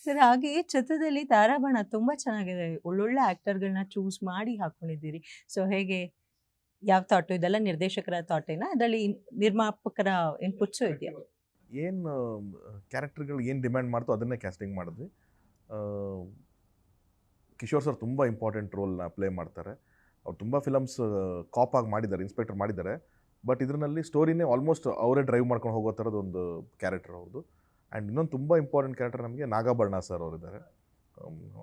Sir ಹಾಗೆ ಚಿತ್ರದಲ್ಲಿ ತಾರಾಬಣ ತುಂಬಾ ಚೆನ್ನಾಗಿದೆ. ಒಳ್ಳೊಳ್ಳೆ ಆಕ್ಟರ್‌ಗಳನ್ನ ಚೂಸ್ ಮಾಡಿ ಹಾಕೊಂಡಿದ್ದೀರಿ. ಸೊ ಹೇಗೆ? ಯಾವ ಥಾಟು ಇದೆಲ್ಲ ನಿರ್ದೇಶಕರ ಥಾಟೇನಾ? ಅದ್ರಲ್ಲಿ ನಿರ್ಮಾಪಕರ ಇನ್‌ಪುಟ್ಸು ಇದೆಯಾ? ಏನು ಕ್ಯಾರೆಕ್ಟರ್‌ಗಳು ಏನು ಡಿಮ್ಯಾಂಡ್ ಮಾಡ್ತೋ ಅದನ್ನೇ ಕ್ಯಾಸ್ಟಿಂಗ್ ಮಾಡಿದ್ವಿ. ಆ, ಕಿಶೋರ್ ಸರ್ ತುಂಬ ಇಂಪಾರ್ಟೆಂಟ್ ರೋಲ್‌ನ ಪ್ಲೇ ಮಾಡ್ತಾರೆ. ಅವ್ರು ತುಂಬ ಫಿಲಮ್ಸ್ ಕಾಪ್ ಆಗಿ ಮಾಡಿದ್ದಾರೆ, ಇನ್ಸ್ಪೆಕ್ಟರ್ ಮಾಡಿದ್ದಾರೆ. ಬಟ್ ಇದರಲ್ಲಿ ಸ್ಟೋರಿನೇ ಆಲ್ಮೋಸ್ಟ್ ಅವರೇ ಡ್ರೈವ್ ಮಾಡ್ಕೊಂಡು ಹೋಗೋ ಥರದೊಂದು ಕ್ಯಾರೆಕ್ಟರ್ ಅವ್ರದ್ದು. ಆ್ಯಂಡ್ ಇನ್ನೊಂದು ತುಂಬ ಇಂಪಾರ್ಟೆಂಟ್ ಕ್ಯಾರೆಕ್ಟರ್ ನಮಗೆ ನಾಗಾಭರಣ ಸರ್ ಅವರಿದ್ದಾರೆ.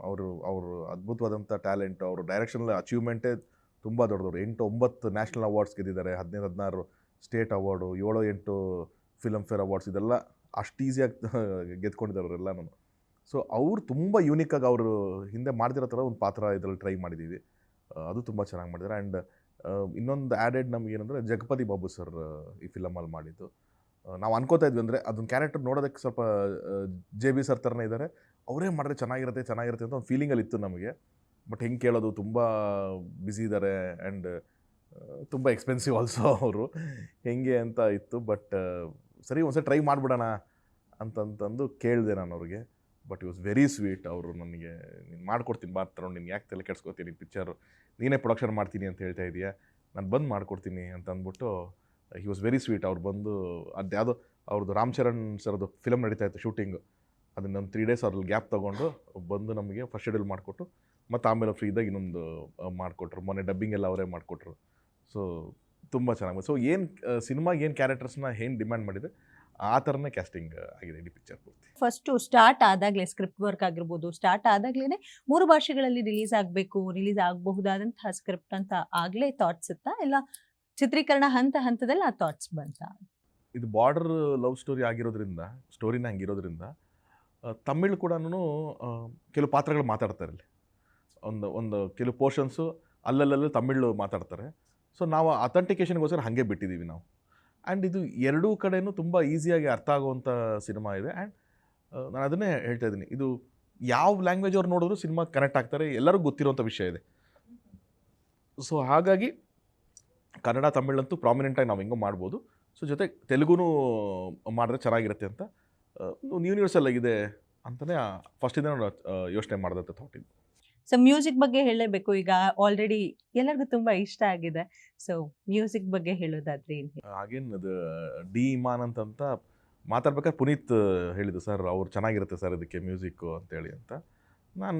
ಅವರು ಅದ್ಭುತವಾದಂಥ ಟ್ಯಾಲೆಂಟ್, ಅವರು ಡೈರೆಕ್ಷನಲ್ ಅಚೀವ್ಮೆಂಟೇ ತುಂಬ ದೊಡ್ಡದವರು. 8, 9 ನ್ಯಾಷನಲ್ ಅವಾರ್ಡ್ಸ್ ಗೆದ್ದಿದ್ದಾರೆ, 15, 16 state award, 7, 8 film fair awards, ಇದೆಲ್ಲ ಅಷ್ಟು ಈಸಿಯಾಗಿ ಗೆದ್ಕೊಂಡಿದ್ದಾರೆ ಅವರೆಲ್ಲನೂ. ಸೊ ಅವ್ರು ತುಂಬ ಯೂನಿಕ್ಕಾಗಿ ಅವರು ಹಿಂದೆ ಮಾಡ್ದಿರೋ ಥರ ಒಂದು ಪಾತ್ರ ಇದರಲ್ಲಿ ಟ್ರೈ ಮಾಡಿದ್ದೀವಿ. ಅದು ತುಂಬ ಚೆನ್ನಾಗಿ ಮಾಡಿದ್ದಾರೆ. ಆ್ಯಂಡ್ ಇನ್ನೊಂದು ಆ್ಯಡೆಡ್ ನಮಗೇನಂದರೆ ಜಗಪತಿ ಬಾಬು ಸರ್ ಈ ಫಿಲಮಲ್ಲಿ ಮಾಡಿದ್ದು. ನಾವು ಅನ್ಕೋತಾ ಇದ್ವಿ ಅಂದರೆ ಅದೊಂದು ಕ್ಯಾರೆಕ್ಟರ್ ನೋಡೋದಕ್ಕೆ ಸ್ವಲ್ಪ ಜೆ ಬಿ ಸರ್ ಥರನೇ ಇದ್ದಾರೆ, ಅವರೇ ಮಾಡಿದ್ರೆ ಚೆನ್ನಾಗಿರುತ್ತೆ ಅಂತ ಒಂದು ಫೀಲಿಂಗಲ್ಲಿ ಇತ್ತು ನಮಗೆ. ಬಟ್ ಹೆಂಗೆ ಕೇಳೋದು, ತುಂಬ ಬ್ಯುಸಿ ಇದ್ದಾರೆ ಆ್ಯಂಡ್ ತುಂಬ ಎಕ್ಸ್ಪೆನ್ಸಿವ್ ಆಲ್ಸೋ ಅವರು, ಹೆಂಗೆ ಅಂತ ಇತ್ತು. ಬಟ್ ಸರಿ ಒಂದ್ಸರಿ ಟ್ರೈ ಮಾಡಿಬಿಡೋಣ ಅಂತಂತಂದು ಕೇಳಿದೆ ನಾನು ಅವ್ರಿಗೆ. But it was very sweet. ಅವರು ನನಗೆ ನೀನು ಮಾಡ್ಕೊಡ್ತೀನಿ ಬಾ ತಗೊಂಡು, ನೀನು ಯಾಕೆ ತಲೆ ಕೆಡ್ಸ್ಕೊತೀನಿ, ಪಿಕ್ಚರು ನೀನೇ ಪ್ರೊಡಕ್ಷನ್ ಮಾಡ್ತೀನಿ ಅಂತ ಹೇಳ್ತಾ ಇದೆಯಾ, ನಾನು ಬಂದು ಮಾಡ್ಕೊಡ್ತೀನಿ ಅಂತ ಅಂದ್ಬಿಟ್ಟು ಹಿ ವಾಸ್ ವೆರಿ ಸ್ವೀಟ್. ಅವ್ರು ಬಂದು ಅದ್ಯಾವುದೋ ಅವ್ರದ್ದು ರಾಮ್ ಚರಣ್ ಸರ್ದು ಫಿಲಮ್ ನಡೀತಾ ಇತ್ತು ಶೂಟಿಂಗು, ಅದನ್ನೊಂದು 3 ಡೇಸ್ ಅದ್ರಲ್ಲಿ ಗ್ಯಾಪ್ ತೊಗೊಂಡು ಬಂದು ನಮಗೆ ಫಸ್ಟ್ ಶೆಡ್ಯೂಲ್ ಮಾಡಿಕೊಟ್ಟು ಮತ್ತು ಆಮೇಲೆ ಫ್ರೀದಾಗ ಇನ್ನೊಂದು ಮಾಡಿಕೊಟ್ರು. ಮೊನ್ನೆ ಡಬ್ಬಿಂಗ್ ಎಲ್ಲ ಅವರೇ ಮಾಡಿಕೊಟ್ರು. ಸೊ ತುಂಬ ಚೆನ್ನಾಗಿ. ಸೊ ಏನು ಸಿನಿಮಾಗೆ ಏನು ಕ್ಯಾರೆಕ್ಟರ್ಸ್ನ ಏನು ಡಿಮ್ಯಾಂಡ್ ಮಾಡಿದೆ ಆ ಥರನೇ ಕ್ಯಾಸ್ಟಿಂಗ್ ಆಗಿದೆ ಇಡೀ ಪಿಕ್ಚರ್ ಪೂರ್ತಿ. ಫಸ್ಟು ಸ್ಟಾರ್ಟ್ ಆದಾಗಲೇ ಸ್ಕ್ರಿಪ್ಟ್ ವರ್ಕ್ ಆಗಿರ್ಬೋದು, ಸ್ಟಾರ್ಟ್ ಆದಾಗಲೇ 3 ಭಾಷೆಗಳಲ್ಲಿ ರಿಲೀಸ್ ಆಗಬೇಕು, ರಿಲೀಸ್ ಆಗಬಹುದಾದಂತಹ ಸ್ಕ್ರಿಪ್ಟ್ ಅಂತ ಆಗಲೇ ಥಾಟ್ಸ್ ಇತ್ತಾ? ಇಲ್ಲ ಚಿತ್ರೀಕರಣ ಹಂತ ಹಂತದಲ್ಲಿ ಆ ಥಾಟ್ಸ್ ಬಂತಾ? ಇದು ಬಾರ್ಡರ್ ಲವ್ ಸ್ಟೋರಿ ಆಗಿರೋದ್ರಿಂದ, ಸ್ಟೋರಿನ ಹಂಗಿರೋದ್ರಿಂದ ತಮಿಳ್ ಕೂಡ ಕೆಲವು ಪಾತ್ರಗಳು ಮಾತಾಡ್ತಾರೆ ಇಲ್ಲಿ. ಒಂದು ಕೆಲವು ಪೋರ್ಷನ್ಸು ಅಲ್ಲಲ್ಲಲ್ಲಿ ತಮಿಳು ಮಾತಾಡ್ತಾರೆ. ಸೊ ನಾವು ಅಥೆಂಟಿಕೇಷನ್ಗೋಸ್ಕರ ಹಾಗೆ ಬಿಟ್ಟಿದ್ದೀವಿ ನಾವು. ಆ್ಯಂಡ್ ಇದು ಎರಡೂ ಕಡೆಯೂ ತುಂಬ ಈಸಿಯಾಗಿ ಅರ್ಥ ಆಗುವಂಥ ಸಿನಿಮಾ ಇದೆ. ಆ್ಯಂಡ್ ನಾನು ಅದನ್ನೇ ಹೇಳ್ತಾ ಇದ್ದೀನಿ, ಇದು ಯಾವ ಲ್ಯಾಂಗ್ವೇಜ್ ಅವ್ರು ನೋಡಿದ್ರು ಸಿನಿಮಾ ಕನೆಕ್ಟ್ ಆಗ್ತಾರೆ, ಎಲ್ಲರಿಗೂ ಗೊತ್ತಿರೋಂಥ ವಿಷಯ ಇದೆ. ಸೊ ಹಾಗಾಗಿ ಕನ್ನಡ ತಮಿಳಂತೂ ಪ್ರಾಮಿನೆಂಟಾಗಿ ನಾವು ಹೆಂಗೋ ಮಾಡ್ಬೋದು. ಸೊ ಜೊತೆ ತೆಲುಗುನೂ ಮಾಡಿದ್ರೆ ಚೆನ್ನಾಗಿರುತ್ತೆ ಅಂತ ಯೂನಿವರ್ಸಲ್ ಆಗಿದೆ ಅಂತಲೇ ಫಸ್ಟಿಂದ ನಾನು ಯೋಚನೆ ಮಾಡಿದಂಥ ಥಾಟ್ ಇದು. ಸೊ ಮ್ಯೂಸಿಕ್ ಬಗ್ಗೆ ಹೇಳಲೇಬೇಕು. ಈಗ ಆಲ್ರೆಡಿ ಎಲ್ಲರಿಗೂ ತುಂಬಾ ಇಷ್ಟ ಆಗಿದೆ. ಸೊ ಮ್ಯೂಸಿಕ್ ಬಗ್ಗೆ ಹೇಳೋದಾದ್ರೆ ಏನು? ಹಾಗೇನು ಅದು ಡಿ ಇಮಾನ್ ಅಂತ ಮಾತಾಡ್ಬೇಕಾದ್ರೆ ಪುನೀತ್ ಹೇಳಿದ್ದು, ಸರ್ ಅವ್ರು ಚೆನ್ನಾಗಿರುತ್ತೆ ಸರ್ ಇದಕ್ಕೆ ಮ್ಯೂಸಿಕ್ಕು ಅಂತೇಳಿ ಅಂತ. ನಾನು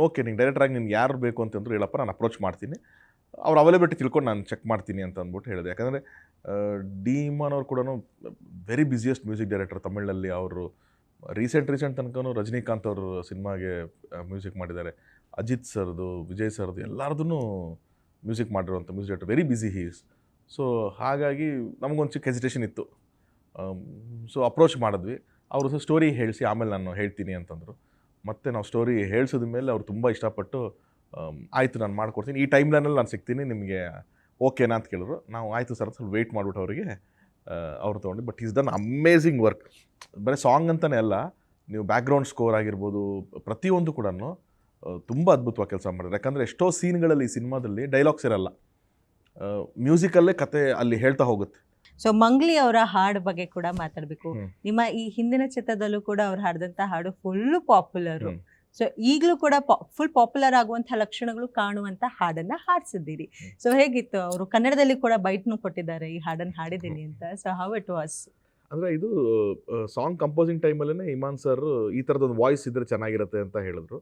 ಓಕೆ, ನಿಂಗೆ ಡೈರೆಕ್ಟ್ರಾಗಿ ನಿನ್ಗೆ ಯಾರು ಬೇಕು ಅಂತಂದ್ರು ಹೇಳಪ್ಪ, ನಾನು ಅಪ್ರೋಚ್ ಮಾಡ್ತೀನಿ, ಅವ್ರ ಅವೈಲೇಬಿಲಿಟಿ ತಿಳ್ಕೊಂಡು ನಾನು ಚೆಕ್ ಮಾಡ್ತೀನಿ ಅಂತ ಅಂದ್ಬಿಟ್ಟು ಹೇಳಿದೆ. ಯಾಕಂದರೆ ಡಿ ಇಮಾನ್ ಅವ್ರು ಕೂಡ ವೆರಿ ಬ್ಯುಸಿಯೆಸ್ಟ್ ಮ್ಯೂಸಿಕ್ ಡೈರೆಕ್ಟರ್ ತಮಿಳಲ್ಲಿ. ಅವರು ರೀಸೆಂಟ್ ತನಕ ರಜನಿಕಾಂತ್ ಅವರು ಸಿನಿಮಾಗೆ ಮ್ಯೂಸಿಕ್ ಮಾಡಿದ್ದಾರೆ. ಅಜಿತ್ ಸರ್ದು, ವಿಜಯ್ ಸರ್ದು ಎಲ್ಲರದೂ ಮ್ಯೂಸಿಕ್ ಮಾಡಿರುವಂಥ music director, very busy he's. So ಹಾಗಾಗಿ ನಮಗೊಂದು ಚಿಕ್ಕ ಹೆಸಿಟೇಷನ್ ಇತ್ತು. ಸೊ ಅಪ್ರೋಚ್ ಮಾಡಿದ್ವಿ. ಅವರು ಸ್ಟೋರಿ ಹೇಳಿಸಿ ಆಮೇಲೆ ನಾನು ಹೇಳ್ತೀನಿ ಅಂತಂದರು. ಮತ್ತು ನಾವು ಸ್ಟೋರಿ ಹೇಳಿಸಿದ ಮೇಲೆ ಅವ್ರು ತುಂಬ ಇಷ್ಟಪಟ್ಟು ಆಯಿತು ನಾನು ಮಾಡಿಕೊಡ್ತೀನಿ, ಈ ಟೈಮ್ ಲೈನಲ್ಲಿ ನಾನು ಸಿಗ್ತೀನಿ ನಿಮಗೆ, ಓಕೆನಾ ಅಂತ ಕೇಳಿದ್ರು. ನಾವು ಆಯಿತು ಸರ್ ಸ್ವಲ್ಪ ವೆಯ್ಟ್ ಮಾಡಿಬಿಟ್ಟು ಅವರಿಗೆ ಅವ್ರು ತೊಗೊಂಡು. But is done amazing work. ಬರೀ ಸಾಂಗ್ ಅಂತಲೇ ಅಲ್ಲ, ನೀವು ಬ್ಯಾಕ್ಗ್ರೌಂಡ್ ಸ್ಕೋರ್ ಆಗಿರ್ಬೋದು, ಪ್ರತಿಯೊಂದು ಕೂಡ ತುಂಬ ಅದ್ಭುತವಾಗಿ ಕೆಲಸ ಮಾಡಿದ್ರು. ಯಾಕಂದರೆ ಎಷ್ಟೋ ಸೀನ್ಗಳಲ್ಲಿ ಈ ಸಿನಿಮಾದಲ್ಲಿ ಡೈಲಾಗ್ಸ್ ಇರಲ್ಲ, ಮ್ಯೂಸಿಕಲ್ಲೇ ಕತೆ ಅಲ್ಲಿ ಹೇಳ್ತಾ ಹೋಗುತ್ತೆ. ಸೊ ಮಂಗ್ಲಿ ಅವರ ಹಾಡು ಬಗ್ಗೆ ಕೂಡ ಮಾತಾಡಬೇಕು. ನಿಮ್ಮ ಈ ಹಿಂದಿನ ಚಿತ್ರದಲ್ಲೂ ಕೂಡ ಅವ್ರು ಹಾಡಿದಂಥ ಹಾಡು ಫುಲ್ ಪಾಪ್ಯುಲರು. ಸೊ ಈಗಲೂ ಕೂಡ ಫುಲ್ ಪಾಪ್ಯುಲರ್ ಆಗುವಂತಹ ಲಕ್ಷಣಗಳು ಕಾಣುವಂತ ಹಾಡನ್ನ ಹಾಡಿಸಿದ್ದೀರಿ. ಸೊ ಹೇಗಿತ್ತು? ಅವರು ಕನ್ನಡದಲ್ಲಿ ಕೂಡ ಬೈಟ್ನು ಕೊಟ್ಟಿದ್ದಾರೆ ಈ ಹಾಡನ್ನು ಹಾಡಿದ್ದೀನಿ ಅಂತ. So how it was? ಅಂದರೆ ಇದು ಸಾಂಗ್ ಕಂಪೋಸಿಂಗ್ ಟೈಮಲ್ಲೇ ಇಮಾನ್ ಸರ್ ಈ ಥರದೊಂದು ವಾಯ್ಸ್ ಇದ್ದರೆ ಚೆನ್ನಾಗಿರುತ್ತೆ ಅಂತ ಹೇಳಿದ್ರು.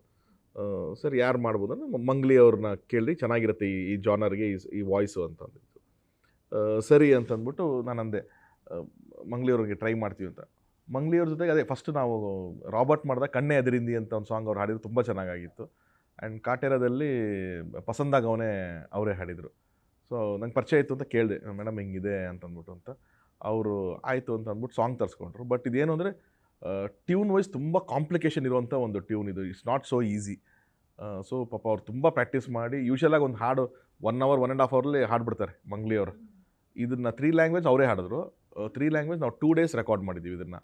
ಸರ್ ಯಾರು ಮಾಡ್ಬೋದು ಅಂದರೆ ಮಂಗ್ಲಿ ಅವ್ರನ್ನ ಕೇಳಿ, ಚೆನ್ನಾಗಿರುತ್ತೆ ಈ ಜಾನರ್ಗೆ ಈ ವಾಯ್ಸು ಅಂತ ಅಂದಿತ್ತು. ಸರಿ ಅಂತಂದ್ಬಿಟ್ಟು ನಾನು ಅಂದೆ ಮಂಗ್ಲಿ ಅವ್ರಿಗೆ ಟ್ರೈ ಮಾಡ್ತೀವಿ ಅಂತ. ಮಂಗ್ಲಿ ಅವ್ರ ಜೊತೆಗೆ ಅದೇ ಫಸ್ಟ್ ನಾವು ರಾಬರ್ಟ್ ಮಾಡಿದಾಗ ಕಣ್ಣೆ ಅದರಿಂದಿ ಅಂತ ಒಂದು ಸಾಂಗ್ ಅವ್ರು ಹಾಡಿದ್ರು, ತುಂಬ ಚೆನ್ನಾಗಿತ್ತು. ಆ್ಯಂಡ್ ಕಾಟೇರದಲ್ಲಿ ಪಸಂದಾಗವನೇ ಅವರೇ ಹಾಡಿದರು. ಸೊ ನಂಗೆ ಪರಿಚಯ ಇತ್ತು ಅಂತ ಕೇಳಿದೆ, ಮೇಡಮ್ ಹಿಂಗಿದೆ ಅಂತಂದ್ಬಿಟ್ಟು ಅಂತ. ಅವರು ಆಯಿತು ಅಂತ ಅಂದ್ಬಿಟ್ಟು ಸಾಂಗ್ ತರಿಸ್ಕೊಂಡ್ರು. ಬಟ್ ಇದೇನು ಅಂದರೆ ಟ್ಯೂನ್ ವೈಸ್ ತುಂಬ ಕಾಂಪ್ಲಿಕೇಶನ್ ಇರುವಂಥ ಒಂದು ಟ್ಯೂನ್ ಇದು. It's not so easy. So ಪಾಪ ಅವ್ರು ತುಂಬ ಪ್ರಾಕ್ಟೀಸ್ ಮಾಡಿ ಯೂಶಲಾಗಿ ಒಂದು ಹಾಡು 1 hour 1.5 ಅವರಲ್ಲಿ ಹಾಡ್ಬಿಡ್ತಾರೆ ಮಂಗ್ಲಿ ಅವರು. ಇದನ್ನು 3 ಲ್ಯಾಂಗ್ವೇಜ್ ಅವರೇ ಹಾಡಿದ್ರು. 3 ಲ್ಯಾಂಗ್ವೇಜ್ ನಾವು 2 days ರೆಕಾರ್ಡ್ ಮಾಡಿದ್ದೀವಿ ಇದನ್ನು.